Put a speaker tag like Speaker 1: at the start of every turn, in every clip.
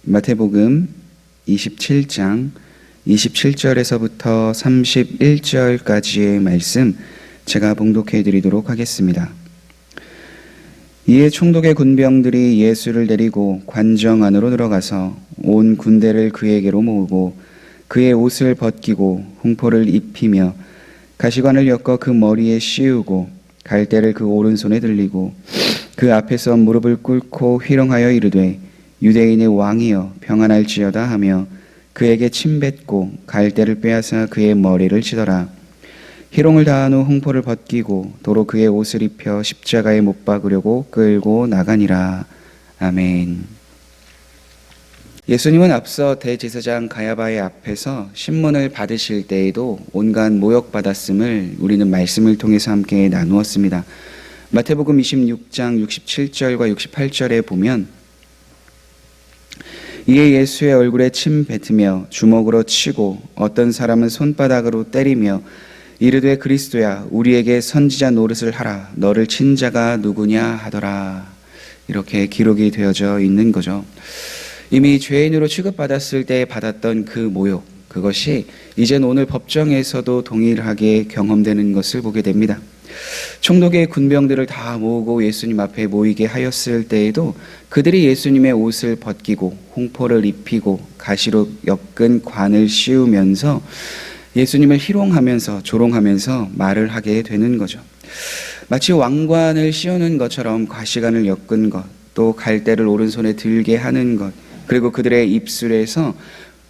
Speaker 1: 마태복음 27장 27절에서부터 31절까지의 말씀 제가 봉독해 드리도록 하겠습니다. 이에 총독의 군병들이 예수를 데리고 관정 안으로 들어가서 온 군대를 그에게로 모으고 그의 옷을 벗기고 홍포를 입히며 가시관을 엮어 그 머리에 씌우고 갈대를 그 오른손에 들리고 그 앞에서 무릎을 꿇고 희롱하여 이르되 유대인의 왕이여 평안할지어다 하며 그에게 침뱉고 갈대를 빼앗아 그의 머리를 치더라. 희롱을 다한 후 홍포를 벗기고 도로 그의 옷을 입혀 십자가에 못 박으려고 끌고 나가니라. 아멘. 예수님은 앞서 대제사장 가야바의 앞에서 신문을 받으실 때에도 온갖 모욕받았음을 우리는 말씀을 통해서 함께 나누었습니다. 마태복음 26장 67절과 68절에 보면 이에 예수의 얼굴에 침 뱉으며 주먹으로 치고 어떤 사람은 손바닥으로 때리며 이르되 그리스도야 우리에게 선지자 노릇을 하라 너를 친 자가 누구냐 하더라. 이렇게 기록이 되어져 있는 거죠. 이미 죄인으로 취급받았을 때 받았던 그 모욕, 그것이 이젠 오늘 법정에서도 동일하게 경험되는 것을 보게 됩니다. 총독의 군병들을 다 모으고 예수님 앞에 모이게 하였을 때에도 그들이 예수님의 옷을 벗기고 홍포를 입히고 가시로 엮은 관을 씌우면서 예수님을 희롱하면서 조롱하면서 말을 하게 되는 거죠. 마치 왕관을 씌우는 것처럼 가시관을 엮은 것, 또 갈대를 오른손에 들게 하는 것, 그리고 그들의 입술에서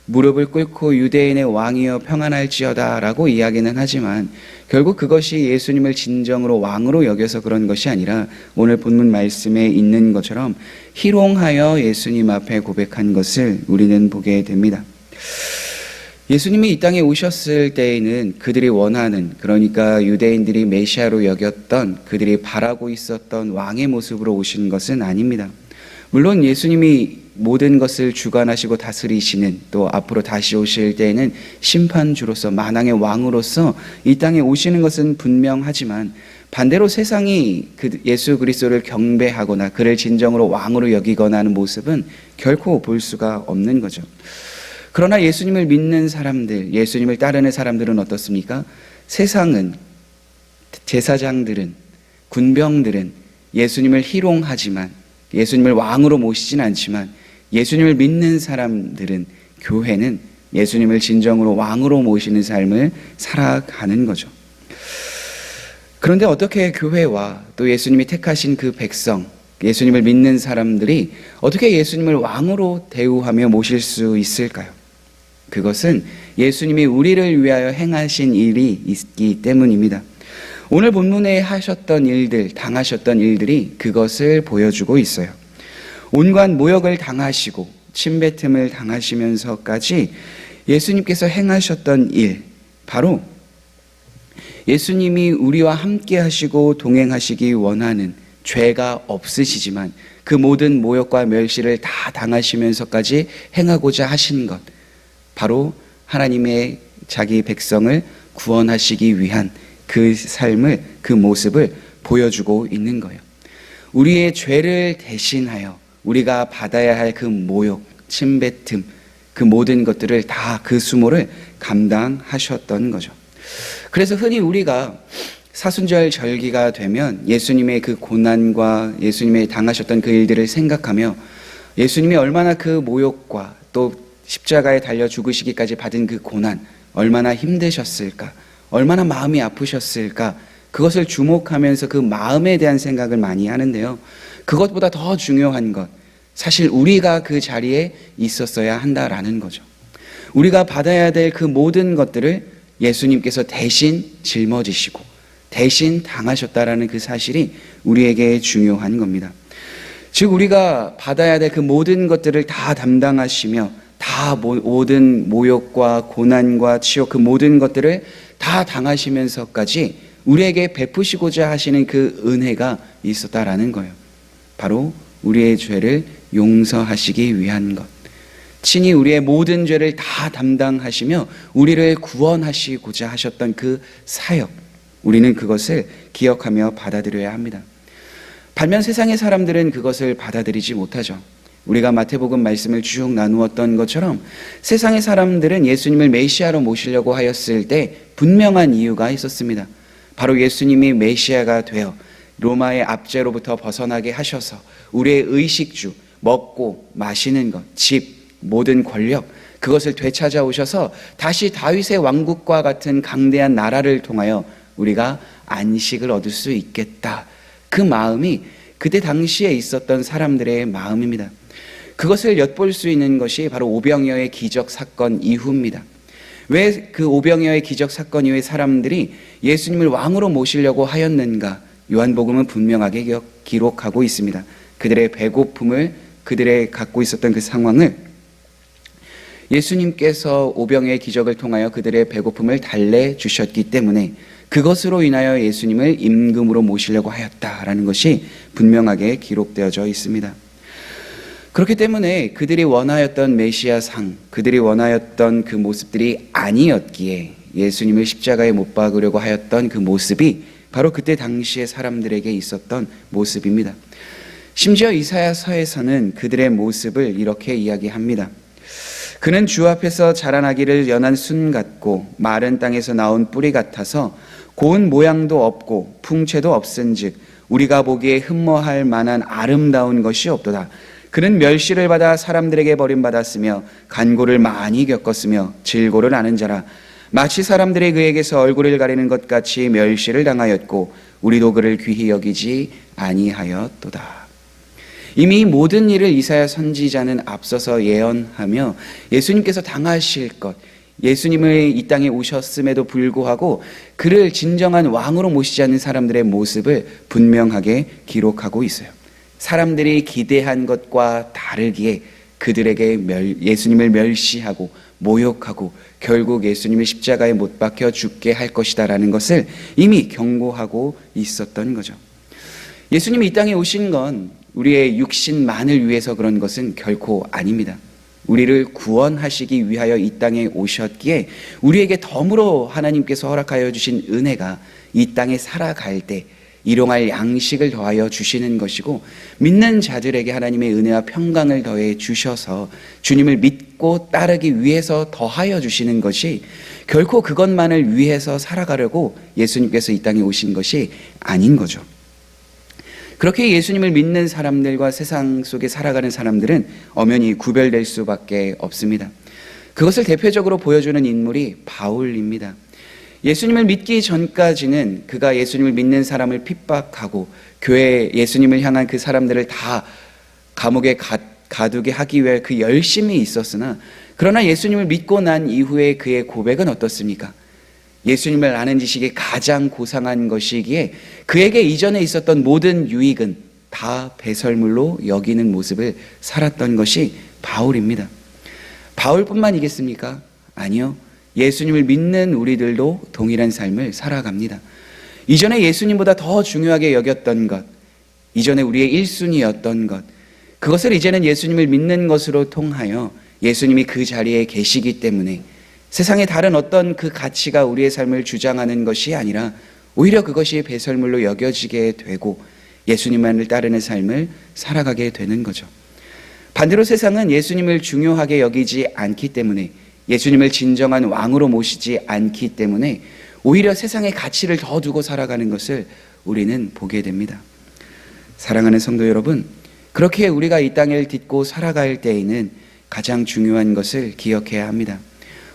Speaker 1: 무릎을 꿇고 유대인의 왕이여 평안할지어다 라고 이야기는 하지만 결국 그것이 예수님을 진정으로 왕으로 여겨서 그런 것이 아니라 오늘 본문 말씀에 있는 것처럼 희롱하여 예수님 앞에 고백한 것을 우리는 보게 됩니다. 예수님이 이 땅에 오셨을 때에는 그들이 원하는, 그러니까 유대인들이 메시아로 여겼던, 그들이 바라고 있었던 왕의 모습으로 오신 것은 아닙니다. 물론 예수님이 모든 것을 주관하시고 다스리시는, 또 앞으로 다시 오실 때에는 심판주로서 만왕의 왕으로서 이 땅에 오시는 것은 분명하지만 반대로 세상이 예수 그리스도를 경배하거나 그를 진정으로 왕으로 여기거나 하는 모습은 결코 볼 수가 없는 거죠. 그러나 예수님을 믿는 사람들, 예수님을 따르는 사람들은 어떻습니까? 세상은, 제사장들은, 군병들은 예수님을 희롱하지만 예수님을 왕으로 모시진 않지만 예수님을 믿는 사람들은, 교회는 예수님을 진정으로 왕으로 모시는 삶을 살아가는 거죠. 그런데 어떻게 교회와 또 예수님이 택하신 그 백성, 예수님을 믿는 사람들이 어떻게 예수님을 왕으로 대우하며 모실 수 있을까요? 그것은 예수님이 우리를 위하여 행하신 일이 있기 때문입니다. 오늘 본문에 하셨던 일들, 당하셨던 일들이 그것을 보여주고 있어요. 온갖 모욕을 당하시고 침뱉음을 당하시면서까지 예수님께서 행하셨던 일, 바로 예수님이 우리와 함께 하시고 동행하시기 원하는, 죄가 없으시지만 그 모든 모욕과 멸시를 다 당하시면서까지 행하고자 하신 것, 바로 하나님의 자기 백성을 구원하시기 위한 그 삶을, 그 모습을 보여주고 있는 거예요. 우리의 죄를 대신하여 우리가 받아야 할 그 모욕, 침뱉음, 그 모든 것들을 다 그 수모를 감당하셨던 거죠. 그래서 흔히 우리가 사순절 절기가 되면 예수님의 그 고난과 예수님의 당하셨던 그 일들을 생각하며 예수님이 얼마나 그 모욕과 또 십자가에 달려 죽으시기까지 받은 그 고난, 얼마나 힘드셨을까, 얼마나 마음이 아프셨을까, 그것을 주목하면서 그 마음에 대한 생각을 많이 하는데요. 그것보다 더 중요한 것, 사실 우리가 그 자리에 있었어야 한다라는 거죠. 우리가 받아야 될 그 모든 것들을 예수님께서 대신 짊어지시고 대신 당하셨다라는 그 사실이 우리에게 중요한 겁니다. 즉 우리가 받아야 될 그 모든 것들을 다 담당하시며 다 모든 모욕과 고난과 치욕, 그 모든 것들을 다 당하시면서까지 우리에게 베푸시고자 하시는 그 은혜가 있었다라는 거예요. 바로 우리의 죄를 용서하시기 위한 것, 친히 우리의 모든 죄를 다 담당하시며 우리를 구원하시고자 하셨던 그 사역, 우리는 그것을 기억하며 받아들여야 합니다. 반면 세상의 사람들은 그것을 받아들이지 못하죠. 우리가 마태복음 말씀을 쭉 나누었던 것처럼 세상의 사람들은 예수님을 메시아로 모시려고 하였을 때 분명한 이유가 있었습니다. 바로 예수님이 메시아가 되어 로마의 압제로부터 벗어나게 하셔서 우리의 의식주, 먹고 마시는 것, 집, 모든 권력, 그것을 되찾아오셔서 다시 다윗의 왕국과 같은 강대한 나라를 통하여 우리가 안식을 얻을 수 있겠다. 그 마음이 그때 당시에 있었던 사람들의 마음입니다. 그것을 엿볼 수 있는 것이 바로 오병이어의 기적 사건 이후입니다. 왜 그 오병이어의 기적 사건 이후에 사람들이 예수님을 왕으로 모시려고 하였는가? 요한복음은 분명하게 기록하고 있습니다. 그들의 배고픔을, 그들의 갖고 있었던 그 상황을 예수님께서 오병이어의 기적을 통하여 그들의 배고픔을 달래주셨기 때문에 그것으로 인하여 예수님을 임금으로 모시려고 하였다라는 것이 분명하게 기록되어져 있습니다. 그렇기 때문에 그들이 원하였던 메시아상, 그들이 원하였던 그 모습들이 아니었기에 예수님을 십자가에 못 박으려고 하였던 그 모습이 바로 그때 당시의 사람들에게 있었던 모습입니다. 심지어 이사야서에서는 그들의 모습을 이렇게 이야기합니다. 그는 주 앞에서 자라나기를 연한 순 같고 마른 땅에서 나온 뿌리 같아서 고운 모양도 없고 풍채도 없은즉 우리가 보기에 흠모할 만한 아름다운 것이 없도다. 그는 멸시를 받아 사람들에게 버림받았으며 간고를 많이 겪었으며 질고를 아는 자라. 마치 사람들이 그에게서 얼굴을 가리는 것 같이 멸시를 당하였고 우리도 그를 귀히 여기지 아니하였도다. 이미 모든 일을 이사야 선지자는 앞서서 예언하며 예수님께서 당하실 것, 예수님을 이 땅에 오셨음에도 불구하고 그를 진정한 왕으로 모시지 않는 사람들의 모습을 분명하게 기록하고 있어요. 사람들이 기대한 것과 다르기에 그들에게 예수님을 멸시하고 모욕하고 결국 예수님을 십자가에 못 박혀 죽게 할 것이다라는 것을 이미 경고하고 있었던 거죠. 예수님이 이 땅에 오신 건 우리의 육신만을 위해서 그런 것은 결코 아닙니다. 우리를 구원하시기 위하여 이 땅에 오셨기에 우리에게 덤으로 하나님께서 허락하여 주신 은혜가 이 땅에 살아갈 때 일용할 양식을 더하여 주시는 것이고 믿는 자들에게 하나님의 은혜와 평강을 더해 주셔서 주님을 믿고 따르기 위해서 더하여 주시는 것이 결코 그것만을 위해서 살아가려고 예수님께서 이 땅에 오신 것이 아닌 거죠. 그렇게 예수님을 믿는 사람들과 세상 속에 살아가는 사람들은 엄연히 구별될 수밖에 없습니다. 그것을 대표적으로 보여주는 인물이 바울입니다. 예수님을 믿기 전까지는 그가 예수님을 믿는 사람을 핍박하고 교회 예수님을 향한 그 사람들을 다 감옥에 가두게 하기 위해 그 열심이 있었으나 그러나 예수님을 믿고 난 이후에 그의 고백은 어떻습니까? 예수님을 아는 지식이 가장 고상한 것이기에 그에게 이전에 있었던 모든 유익은 다 배설물로 여기는 모습을 살았던 것이 바울입니다. 바울뿐만이겠습니까? 아니요. 예수님을 믿는 우리들도 동일한 삶을 살아갑니다. 이전에 예수님보다 더 중요하게 여겼던 것, 이전에 우리의 1순위였던 것, 그것을 이제는 예수님을 믿는 것으로 통하여 예수님이 그 자리에 계시기 때문에 세상의 다른 어떤 그 가치가 우리의 삶을 주장하는 것이 아니라 오히려 그것이 배설물로 여겨지게 되고 예수님만을 따르는 삶을 살아가게 되는 거죠. 반대로 세상은 예수님을 중요하게 여기지 않기 때문에 예수님을 진정한 왕으로 모시지 않기 때문에 오히려 세상의 가치를 더 두고 살아가는 것을 우리는 보게 됩니다. 사랑하는 성도 여러분, 그렇게 우리가 이 땅을 딛고 살아갈 때에는 가장 중요한 것을 기억해야 합니다.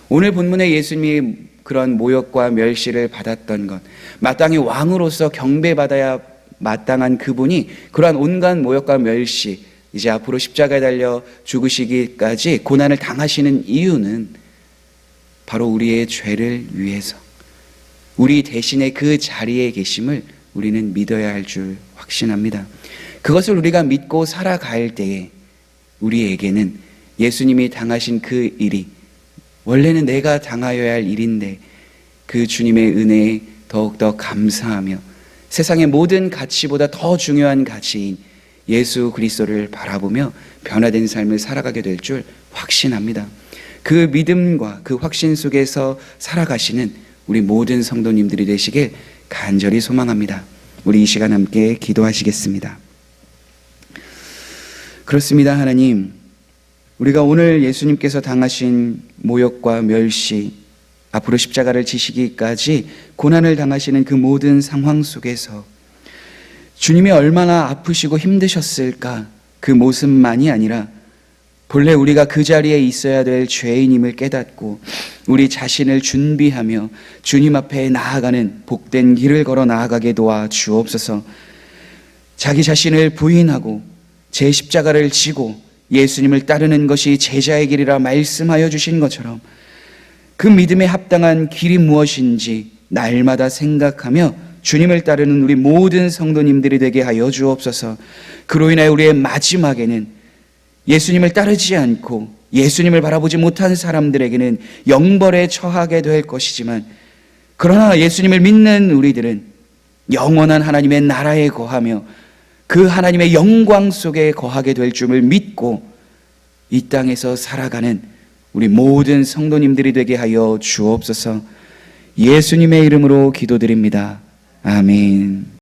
Speaker 1: 오늘 본문에 예수님이 그런 모욕과 멸시를 받았던 것, 마땅히 왕으로서 경배받아야 마땅한 그분이 그러한 온갖 모욕과 멸시, 이제 앞으로 십자가에 달려 죽으시기까지 고난을 당하시는 이유는 바로 우리의 죄를 위해서 우리 대신에 그 자리에 계심을 우리는 믿어야 할 줄 확신합니다. 그것을 우리가 믿고 살아갈 때에 우리에게는 예수님이 당하신 그 일이 원래는 내가 당하여야 할 일인데 그 주님의 은혜에 더욱더 감사하며 세상의 모든 가치보다 더 중요한 가치인 예수 그리스도를 바라보며 변화된 삶을 살아가게 될 줄 확신합니다. 그 믿음과 그 확신 속에서 살아가시는 우리 모든 성도님들이 되시길 간절히 소망합니다. 우리 이 시간 함께 기도하시겠습니다. 그렇습니다, 하나님. 우리가 오늘 예수님께서 당하신 모욕과 멸시, 앞으로 십자가를 지시기까지 고난을 당하시는 그 모든 상황 속에서 주님이 얼마나 아프시고 힘드셨을까, 그 모습만이 아니라 본래 우리가 그 자리에 있어야 될 죄인임을 깨닫고 우리 자신을 준비하며 주님 앞에 나아가는 복된 길을 걸어 나아가게 도와 주옵소서. 자기 자신을 부인하고 제 십자가를 지고 예수님을 따르는 것이 제자의 길이라 말씀하여 주신 것처럼 그 믿음에 합당한 길이 무엇인지 날마다 생각하며 주님을 따르는 우리 모든 성도님들이 되게 하여 주옵소서. 그로 인하여 우리의 마지막에는 예수님을 따르지 않고 예수님을 바라보지 못한 사람들에게는 영벌에 처하게 될 것이지만, 그러나 예수님을 믿는 우리들은 영원한 하나님의 나라에 거하며 그 하나님의 영광 속에 거하게 될 줄을 믿고 이 땅에서 살아가는 우리 모든 성도님들이 되게 하여 주옵소서. 예수님의 이름으로 기도드립니다. 아멘.